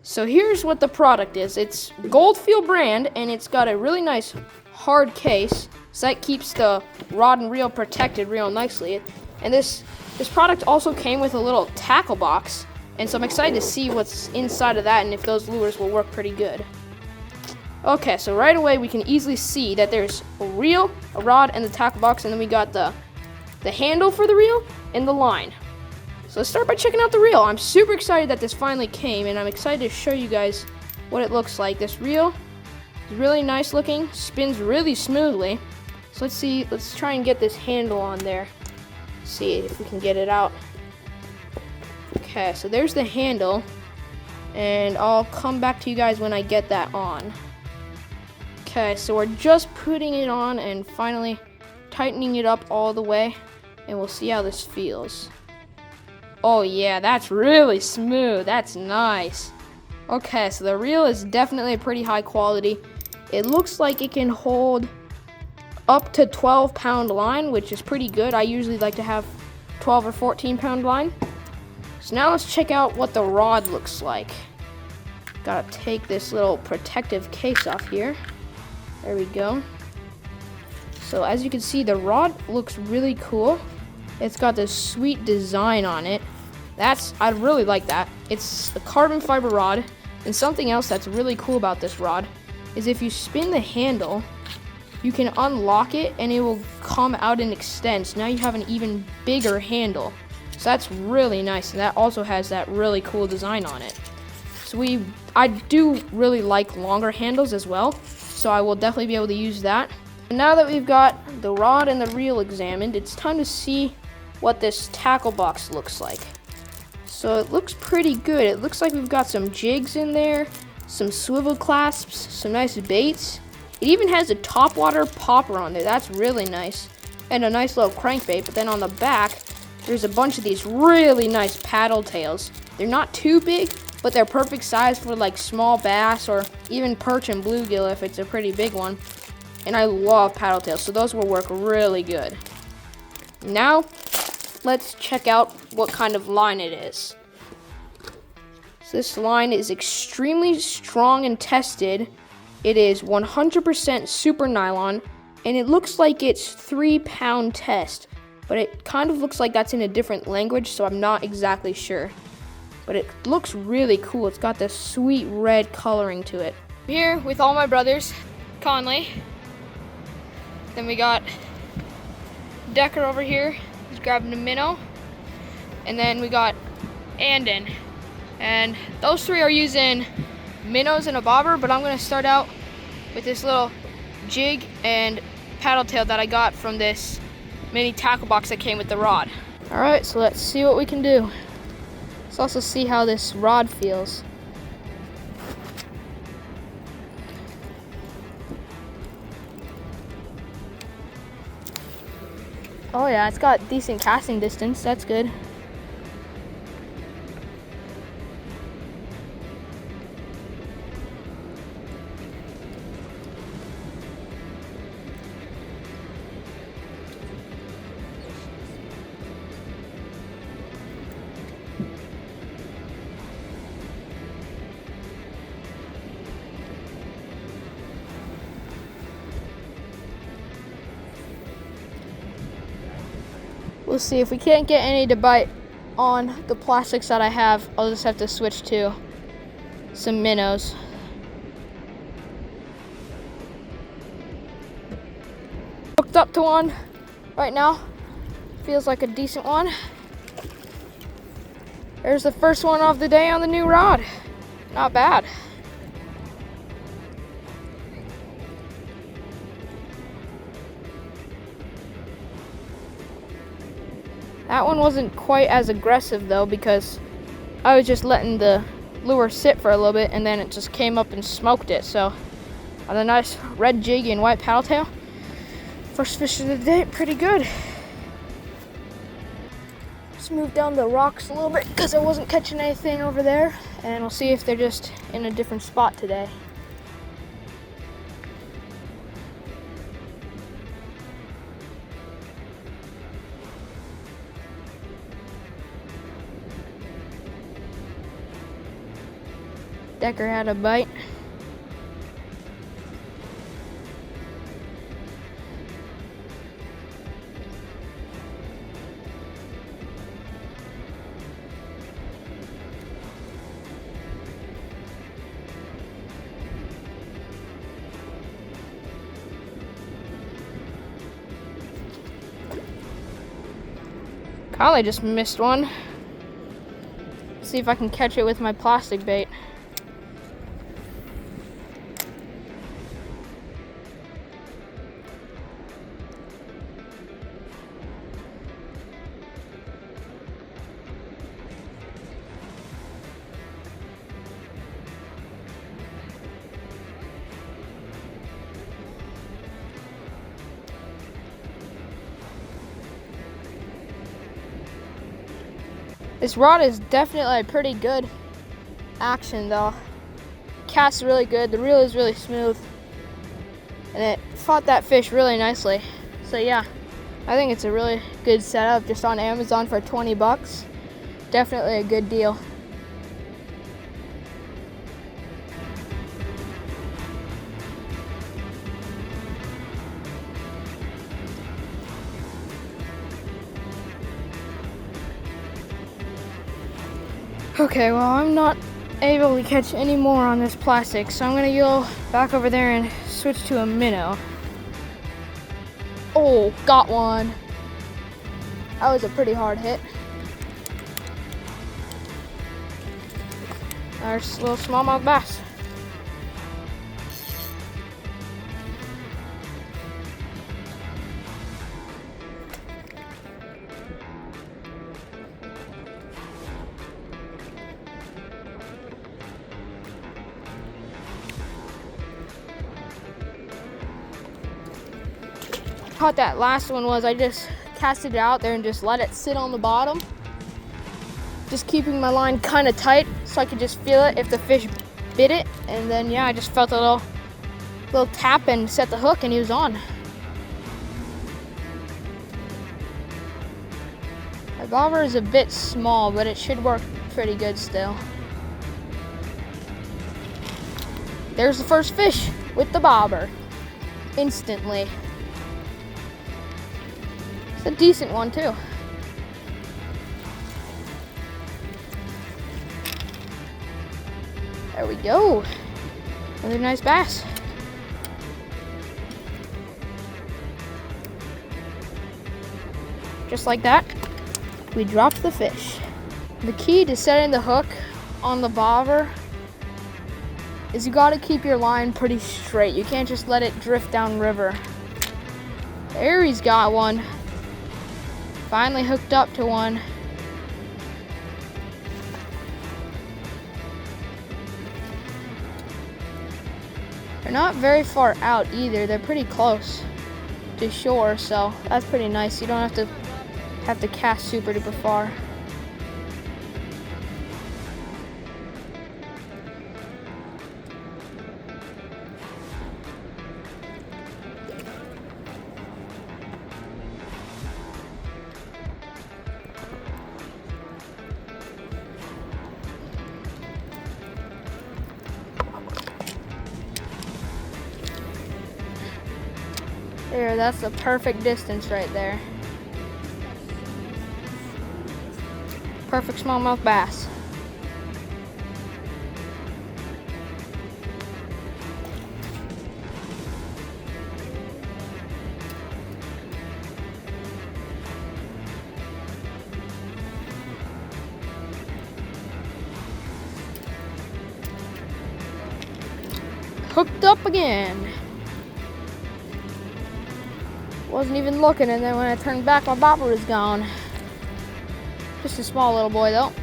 So here's what the product is. It's Goldfield brand, and it's got a really nice hard case, so that keeps the rod and reel protected real nicely. And this product also came with a little tackle box, and so I'm excited to see what's inside of that and if those lures will work pretty good. Okay, so right away we can easily see that there's a reel, a rod, and the tackle box, and then we got the handle for the reel and the line. So let's start by checking out the reel. I'm super excited that this finally came, and I'm excited to show you guys what it looks like. This reel is really nice looking, spins really smoothly. So let's try and get this handle on there. See if we can get it out. Okay, so there's the handle, and I'll come back to you guys when I get that on. Okay, so we're just putting it on and finally tightening it up all the way, and we'll see how this feels. Oh yeah, that's really smooth. That's nice. Okay, so the reel is definitely a pretty high quality. It looks like it can hold up to 12-pound line, which is pretty good. I usually like to have 12 or 14-pound line. So now let's check out what the rod looks like. Gotta take this little protective case off here. There we go. So as you can see, the rod looks really cool. It's got this sweet design on it. I really like that. It's a carbon fiber rod, and something else that's really cool about this rod is if you spin the handle, you can unlock it and it will come out and extend. So now you have an even bigger handle. So that's really nice, and that also has that really cool design on it. So I do really like longer handles as well, so I will definitely be able to use that. And now that we've got the rod and the reel examined, it's time to see what this tackle box looks like. So it looks pretty good. It looks like we've got some jigs in there, some swivel clasps, some nice baits. It even has a topwater popper on there. That's really nice. And a nice little crankbait. But then on the back, there's a bunch of these really nice paddle tails. They're not too big, but they're perfect size for like small bass or even perch and bluegill if it's a pretty big one. And I love paddle tails, so those will work really good. Now, let's check out what kind of line it is. So this line is extremely strong and tested. It is 100% super nylon, and it looks like it's 3-pound test, but it kind of looks like that's in a different language, so I'm not exactly sure. But it looks really cool. It's got this sweet red coloring to it. I'm here with all my brothers, Conley. Then we got Decker over here. He's grabbing a minnow. And then we got Andon. And those three are using minnows and a bobber, but I'm gonna start out with this little jig and paddle tail that I got from this mini tackle box that came with the rod. All right, so let's see what we can do. Let's also see how this rod feels. Oh yeah, it's got decent casting distance. That's good. We'll see. If we can't get any to bite on the plastics that I have, I'll just have to switch to some minnows. Hooked up to one right now. Feels like a decent one. There's the first one of the day on the new rod. Not bad. That one wasn't quite as aggressive though, because I was just letting the lure sit for a little bit and then it just came up and smoked it. So on a nice red jig and white paddle tail, first fish of the day, pretty good. Let's move down the rocks a little bit because I wasn't catching anything over there, and we'll see if they're just in a different spot today. Decker had a bite. Kyle just missed one. See if I can catch it with my plastic bait. This rod is definitely a pretty good action though. Cast's really good, the reel is really smooth, and it fought that fish really nicely. So yeah, I think it's a really good setup just on Amazon for 20 bucks. Definitely a good deal. Okay, well, I'm not able to catch any more on this plastic, so I'm gonna go back over there and switch to a minnow. Oh, got one. That was a pretty hard hit. There's a little smallmouth bass. Caught that last one was I just casted it out there and just let it sit on the bottom, just keeping my line kind of tight so I could just feel it if the fish bit it, and then yeah, I just felt a little tap and set the hook and he was on. My bobber is a bit small, but it should work pretty good still. There's the first fish with the bobber instantly. It's a decent one too. There we go. Another nice bass. Just like that, we dropped the fish. The key to setting the hook on the bobber is you gotta keep your line pretty straight. You can't just let it drift down river. There, he's got one. Finally hooked up to one. They're not very far out either. They're pretty close to shore, so that's pretty nice. You don't have to cast super duper far. There, that's the perfect distance right there. Perfect smallmouth bass. Hooked up again. Wasn't even looking, and then when I turned back, my bobber was gone. Just a small little boy though.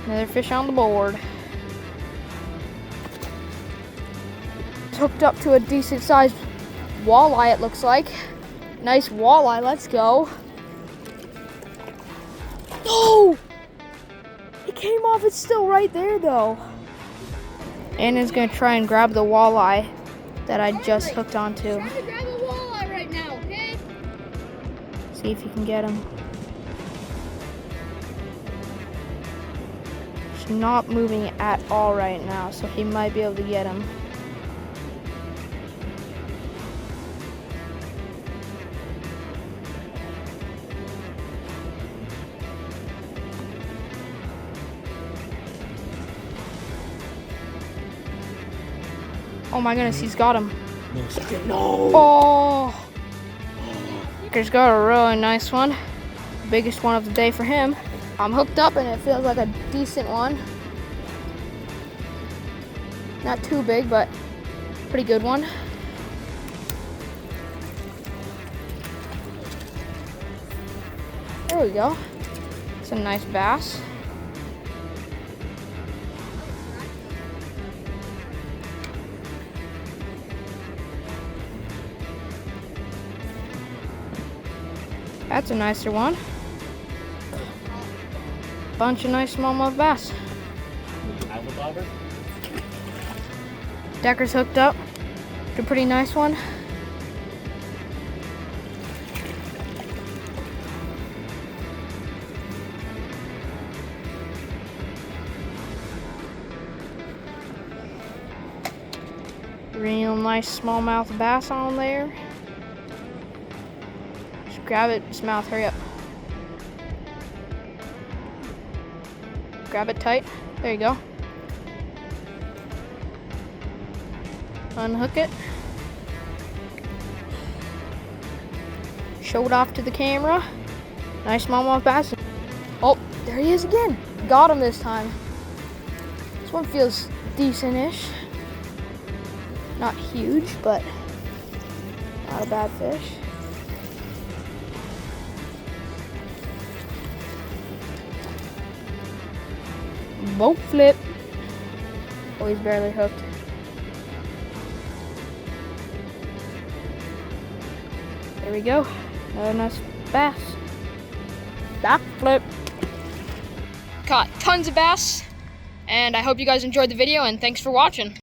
Another fish on the board. Hooked up to a decent sized walleye, it looks like. Nice walleye, let's go. Oh! It came off, it's still right there though. Anna's gonna try and grab the walleye that I just hooked onto. Try to grab a walleye right now, okay? See if you can get him. He's not moving at all right now, so he might be able to get him. Oh my goodness, he's got him. No. Oh! Decker's got a really nice one. Biggest one of the day for him. I'm hooked up and it feels like a decent one. Not too big, but pretty good one. There we go. It's a nice bass. That's a nicer one. Bunch of nice smallmouth bass. Decker's hooked up. It's a pretty nice one. Real nice smallmouth bass on there. Just grab it, his mouth, hurry up. Grab it tight. There you go. Unhook it. Show it off to the camera. Nice smallmouth bass. Oh, there he is again. Got him this time. This one feels decent-ish. Not huge, but not a bad fish. Boat flip. Oh, he's barely hooked. There we go. Another nice bass. Back flip. Caught tons of bass, and I hope you guys enjoyed the video, and thanks for watching.